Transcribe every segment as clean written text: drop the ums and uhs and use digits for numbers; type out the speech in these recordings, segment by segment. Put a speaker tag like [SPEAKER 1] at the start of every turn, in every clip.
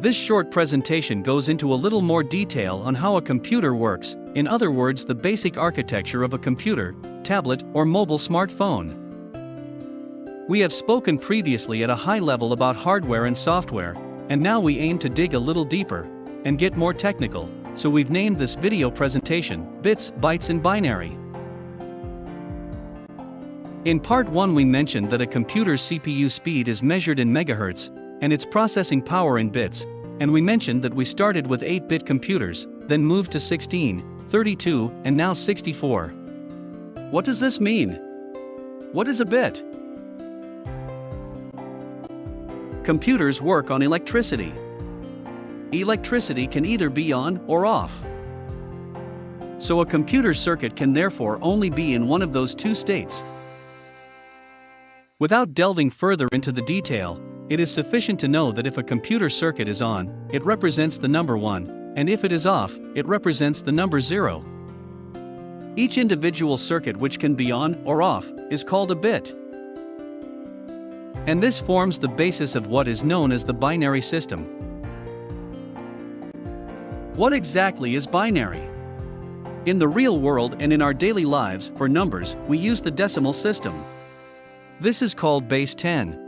[SPEAKER 1] This short presentation goes into a little more detail on how a computer works, in other words, the basic architecture of a computer, tablet, or mobile smartphone. We have spoken previously at a high level about hardware and software, and now we aim to dig a little deeper and get more technical, so we've named this video presentation, Bits, Bytes and Binary. In part 1 we mentioned that a computer's CPU speed is measured in megahertz, and its processing power in bits, and we mentioned that we started with 8-bit computers, then moved to 16, 32, and now 64. What does this mean? What is a bit? Computers work on electricity. Electricity can either be on or off. So a computer circuit can therefore only be in one of those two states. Without delving further into the detail, it is sufficient to know that if a computer circuit is on, it represents the number 1, and if it is off, it represents the number 0. Each individual circuit which can be on or off is called a bit. And this forms the basis of what is known as the binary system. What exactly is binary? In the real world and in our daily lives, for numbers, we use the decimal system. This is called base 10.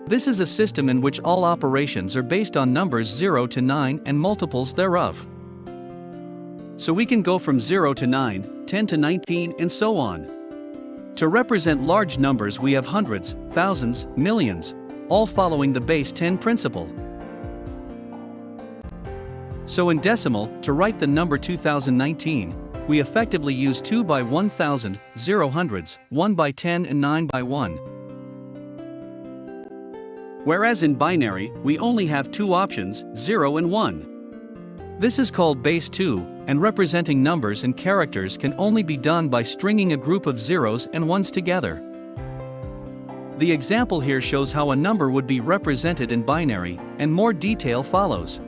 [SPEAKER 1] This is a system in which all operations are based on numbers 0 to 9 and multiples thereof. So we can go from 0 to 9, 10 to 19, and so on. To represent large numbers we have hundreds, thousands, millions, all following the base 10 principle. So in decimal, to write the number 2019, we effectively use 2 by 1000, 0 hundreds, 1 by 10 and 9 by 1. Whereas in binary, we only have two options, 0 and 1. This is called base 2, and representing numbers and characters can only be done by stringing a group of zeros and ones together. The example here shows how a number would be represented in binary, and more detail follows.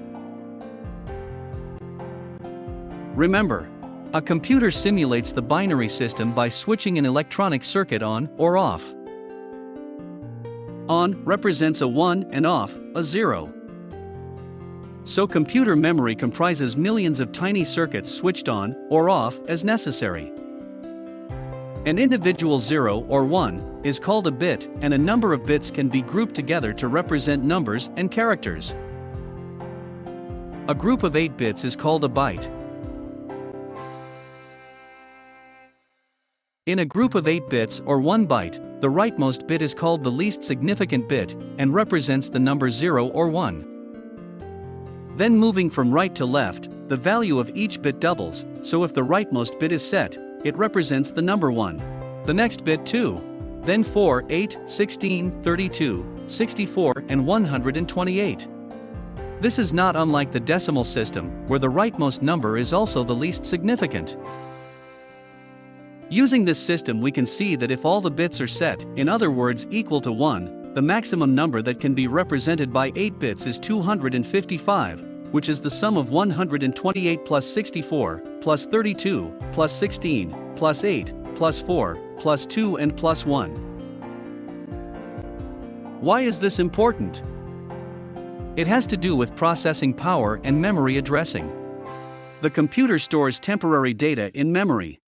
[SPEAKER 1] Remember, a computer simulates the binary system by switching an electronic circuit on or off. On represents a 1 and off, a 0. So computer memory comprises millions of tiny circuits switched on or off as necessary. An individual 0 or 1 is called a bit, and a number of bits can be grouped together to represent numbers and characters. A group of 8 bits is called a byte. In a group of 8 bits or 1 byte, the rightmost bit is called the least significant bit, and represents the number 0 or 1. Then moving from right to left, the value of each bit doubles, so if the rightmost bit is set, it represents the number 1. The next bit 2. Then 4, 8, 16, 32, 64, and 128. This is not unlike the decimal system, where the rightmost number is also the least significant. Using this system we can see that if all the bits are set, in other words equal to 1, the maximum number that can be represented by 8 bits is 255, which is the sum of 128 plus 64, plus 32, plus 16, plus 8, plus 4, plus 2 and plus 1. Why is this important? It has to do with processing power and memory addressing. The computer stores temporary data in memory.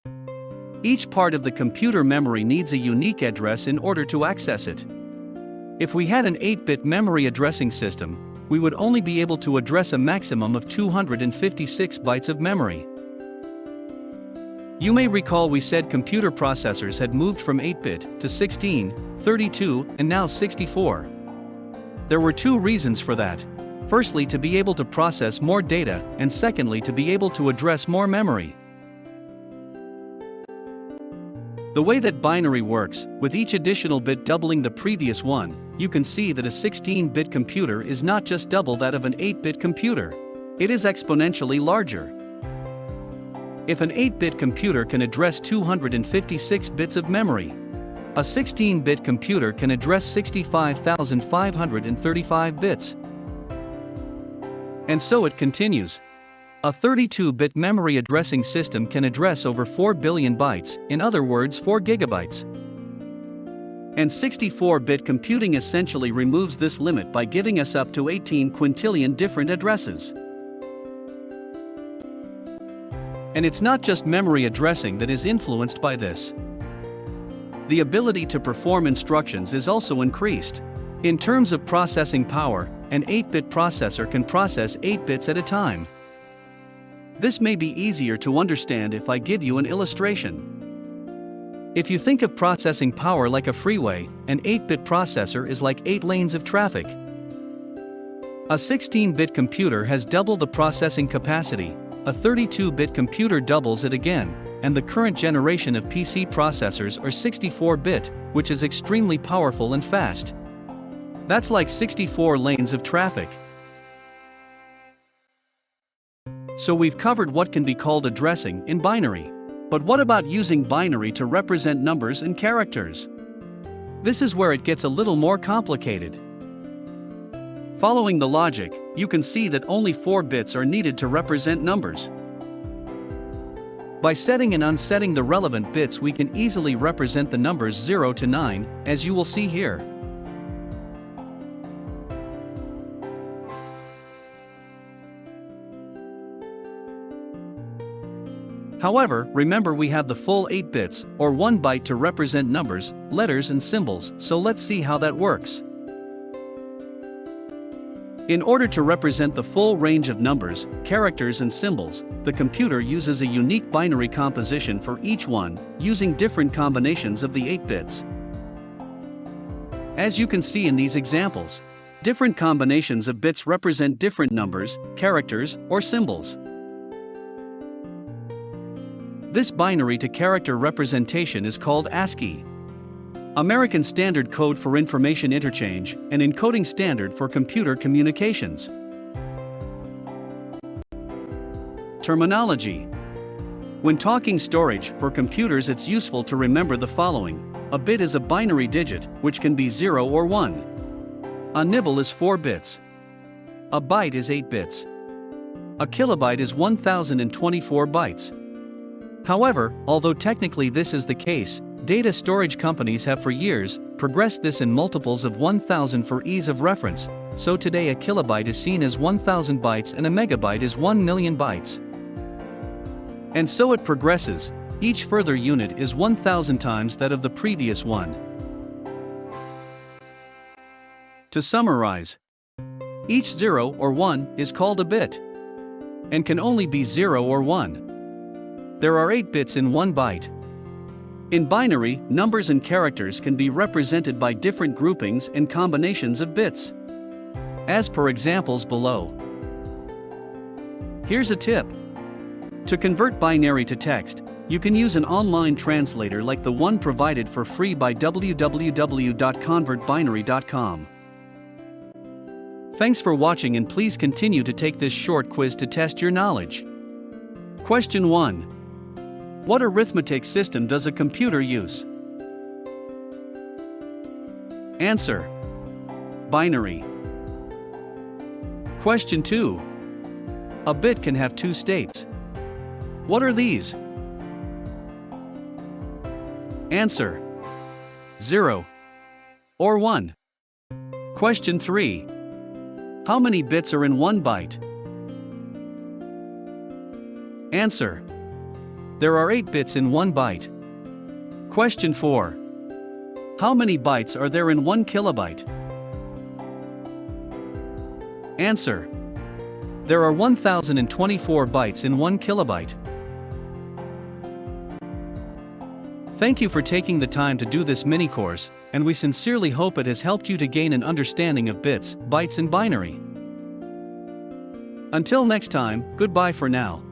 [SPEAKER 1] Each part of the computer memory needs a unique address in order to access it. If we had an 8-bit memory addressing system, we would only be able to address a maximum of 256 bytes of memory. You may recall we said computer processors had moved from 8-bit to 16, 32, and now 64. There were two reasons for that. Firstly, to be able to process more data, and secondly, to be able to address more memory. The way that binary works, with each additional bit doubling the previous one, you can see that a 16-bit computer is not just double that of an 8-bit computer. It is exponentially larger. If an 8-bit computer can address 256 bits of memory, a 16-bit computer can address 65,535 bits. And so it continues. A 32-bit memory addressing system can address over 4 billion bytes, in other words 4 gigabytes. And 64-bit computing essentially removes this limit by giving us up to 18 quintillion different addresses. And it's not just memory addressing that is influenced by this. The ability to perform instructions is also increased. In terms of processing power, an 8-bit processor can process 8 bits at a time. This may be easier to understand if I give you an illustration. If you think of processing power like a freeway, an 8-bit processor is like 8 lanes of traffic. A 16-bit computer has double the processing capacity, a 32-bit computer doubles it again, and the current generation of PC processors are 64-bit, which is extremely powerful and fast. That's like 64 lanes of traffic. So we've covered what can be called addressing in binary. But what about using binary to represent numbers and characters? This is where it gets a little more complicated. Following the logic, you can see that only 4 bits are needed to represent numbers. By setting and unsetting the relevant bits, we can easily represent the numbers 0 to 9, as you will see here. However, remember we have the full 8 bits, or 1 byte to represent numbers, letters and symbols, so let's see how that works. In order to represent the full range of numbers, characters and symbols, the computer uses a unique binary composition for each one, using different combinations of the 8 bits. As you can see in these examples, different combinations of bits represent different numbers, characters, or symbols. This binary to character representation is called ASCII. American Standard Code for Information Interchange, an encoding standard for computer communications. Terminology. When talking storage for computers, it's useful to remember the following. A bit is a binary digit, which can be 0 or 1. A nibble is 4 bits. A byte is 8 bits. A kilobyte is 1024 bytes. However, although technically this is the case, data storage companies have for years progressed this in multiples of 1000 for ease of reference, so today a kilobyte is seen as 1000 bytes and a megabyte is 1 million bytes. And so it progresses, each further unit is 1000 times that of the previous one. To summarize, each 0 or 1 is called a bit, and can only be 0 or 1. There are 8 bits in 1 byte. In binary, numbers and characters can be represented by different groupings and combinations of bits, as per examples below. Here's a tip. To convert binary to text, you can use an online translator like the one provided for free by www.convertbinary.com. Thanks for watching, and please continue to take this short quiz to test your knowledge. Question 1. What arithmetic system does a computer use? Answer: binary. Question 2. A bit can have 2 states. What are these? Answer: 0 or 1. Question 3. How many bits are in 1 byte? Answer: there are 8 bits in 1 byte. Question 4. How many bytes are there in 1 kilobyte? Answer: there are 1024 bytes in 1 kilobyte. Thank you for taking the time to do this mini course, and we sincerely hope it has helped you to gain an understanding of bits, bytes and binary. Until next time, goodbye for now.